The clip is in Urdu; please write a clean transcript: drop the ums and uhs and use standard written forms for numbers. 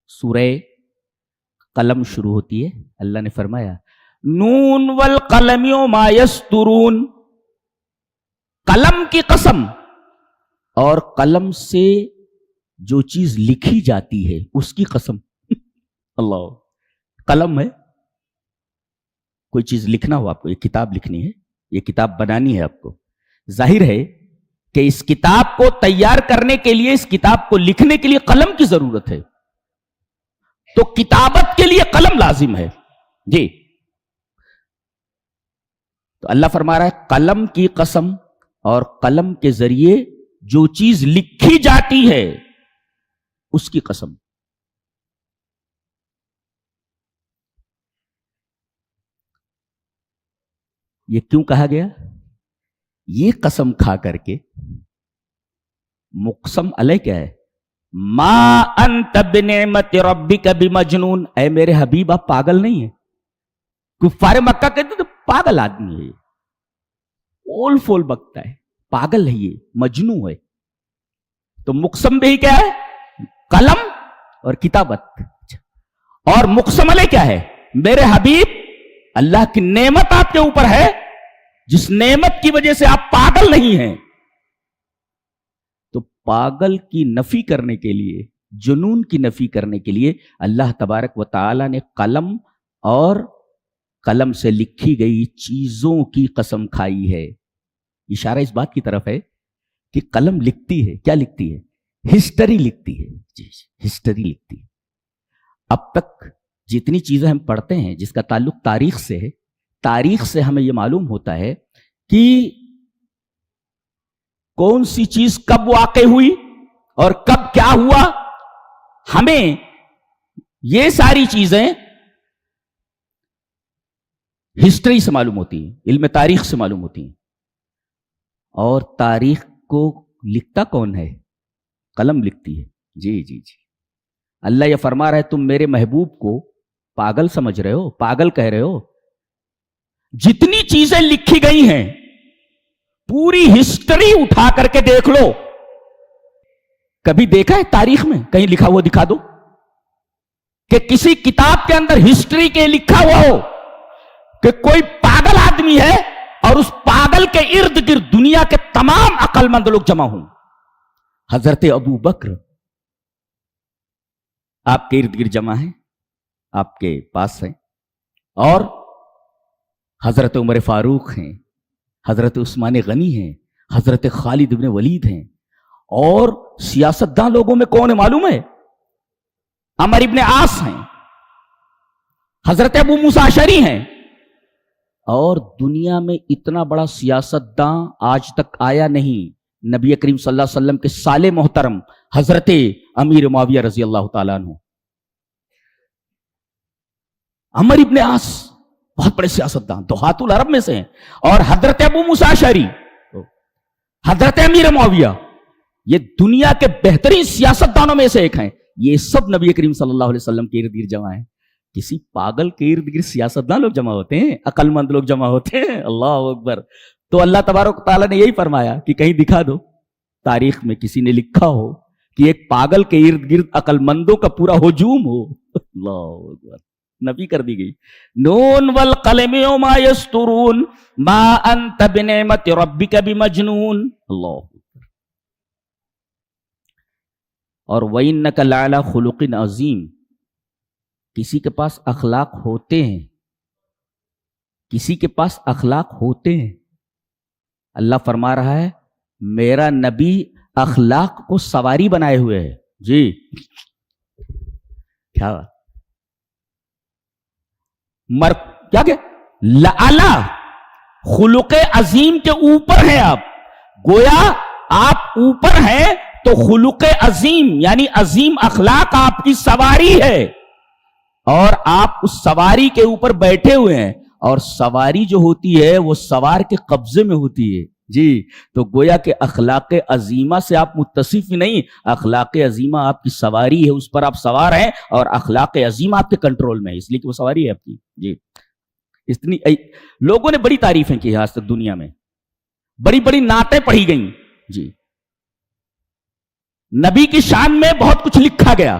سورہ قلم شروع ہوتی ہے. اللہ نے فرمایا نون والقلم وما یسطرون، قلم کی قسم اور قلم سے جو چیز لکھی جاتی ہے اس کی قسم. اللہ، قلم ہے، کوئی چیز لکھنا ہو آپ کو، یہ کتاب لکھنی ہے، یہ کتاب بنانی ہے آپ کو، ظاہر ہے کہ اس کتاب کو تیار کرنے کے لیے، اس کتاب کو لکھنے کے لیے قلم کی ضرورت ہے، تو کتابت کے لیے قلم لازم ہے. جی، تو اللہ فرما رہا ہے قلم کی قسم اور قلم کے ذریعے جو چیز لکھی جاتی ہے اس کی قسم. یہ کیوں کہا گیا؟ یہ قسم کھا کر کے مقسم علیہ کیا ہے؟ ما انت بنعمت ربک بمجنون، اے میرے حبیب آپ پاگل نہیں ہیں. کفار مکہ کہتے تو پاگل آدمی ہے، اول فول بکتا ہے، پاگل ہے، یہ مجنون ہے. تو مقسم بھی کیا ہے؟ قلم اور کتابت. اور مقسم علیہ کیا ہے؟ میرے حبیب اللہ کی نعمت آپ کے اوپر ہے جس نعمت کی وجہ سے آپ پاگل نہیں ہیں. تو پاگل کی نفی کرنے کے لیے، جنون کی نفی کرنے کے لیے اللہ تبارک و تعالی نے قلم اور قلم سے لکھی گئی چیزوں کی قسم کھائی ہے. اشارہ اس بات کی طرف ہے کہ قلم لکھتی ہے، کیا لکھتی ہے؟ ہسٹری لکھتی ہے. جی، ہسٹری لکھتی ہے. اب تک جتنی چیزیں ہم پڑھتے ہیں جس کا تعلق تاریخ سے ہے، تاریخ سے ہمیں یہ معلوم ہوتا ہے کہ کون سی چیز کب واقع ہوئی اور کب کیا ہوا. ہمیں یہ ساری چیزیں ہسٹری سے معلوم ہوتی ہیں، علم تاریخ سے معلوم ہوتی ہیں. اور تاریخ کو لکھتا کون ہے؟ قلم لکھتی ہے. جی جی جی، اللہ یہ فرما رہا ہے تم میرے محبوب کو پاگل سمجھ رہے ہو، پاگل کہہ رہے ہو. جتنی چیزیں لکھی گئی ہیں پوری ہسٹری اٹھا کر کے دیکھ لو. کبھی دیکھا ہے تاریخ میں کہیں لکھا ہوا دکھا دو کہ کسی کتاب کے اندر ہسٹری کے لکھا ہوا ہو کہ کوئی پاگل آدمی ہے اور اس پاگل کے ارد گرد دنیا کے تمام عقل مند لوگ جمع ہوں. حضرت ابو بکر آپ کے ارد گرد جمع ہیں، آپ کے پاس ہیں، اور حضرت عمر فاروق ہیں، حضرت عثمان غنی ہیں، حضرت خالد بن ولید ہیں. اور سیاستدان لوگوں میں کون ہے معلوم ہے؟ عمر ابن عاص ہیں، حضرت ابو موسیٰ اشعری ہیں. اور دنیا میں اتنا بڑا سیاستدان آج تک آیا نہیں. نبی کریم صلی اللہ علیہ وسلم کے سالے محترم حضرت امیر معاویہ رضی اللہ تعالیٰ عنہ، عمر ابن عاص بہت بڑے سیاستدان دہات العرب میں سے ہیں. اور حضرت ابو موسیٰ اشعری، حضرت امیر معاویہ، یہ دنیا کے بہترین سیاستدانوں میں سے ایک ہیں. یہ سب نبی کریم صلی اللہ علیہ وسلم کے ارد گرد جمع ہیں. کسی پاگل کے ارد گرد سیاستدان لوگ جمع ہوتے ہیں، عقل مند لوگ جمع ہوتے ہیں. اللہ اکبر. تو اللہ تبارک تعالیٰ نے یہی فرمایا کہ کہیں دکھا دو تاریخ میں کسی نے لکھا ہو کہ ایک پاگل کے ارد گرد عقل مندوں کا پورا ہجوم ہو. اللہ اکبر. نفی کر دی گئی. نون والقلم وما یسطرون ما انت بنعمت ربک بمجنون. اللہ اکبر. اور وَإِنَّكَ لَعَلَىٰ خُلُقٍ عَظِيمٍ. کسی کے پاس اخلاق ہوتے ہیں، کسی کے پاس اخلاق ہوتے ہیں. اللہ فرما رہا ہے میرا نبی اخلاق کو سواری بنائے ہوئے ہے. جی کیا کیا کہ لعلی خلق عظیم کے اوپر ہیں آپ. گویا آپ اوپر ہیں تو خلق عظیم یعنی عظیم اخلاق آپ کی سواری ہے، اور آپ اس سواری کے اوپر بیٹھے ہوئے ہیں. اور سواری جو ہوتی ہے وہ سوار کے قبضے میں ہوتی ہے. جی، تو گویا کہ اخلاق عظیمہ سے آپ متصف نہیں، اخلاق عظیمہ آپ کی سواری ہے، اس پر آپ سوار ہیں، اور اخلاق عظیمہ آپ کے کنٹرول میں ہے، اس لیے کہ وہ سواری ہے آپ کی. جی، اتنی لوگوں نے بڑی تعریفیں کی آج تک دنیا میں، بڑی بڑی نعتیں پڑھی گئیں. جی، نبی کی شان میں بہت کچھ لکھا گیا.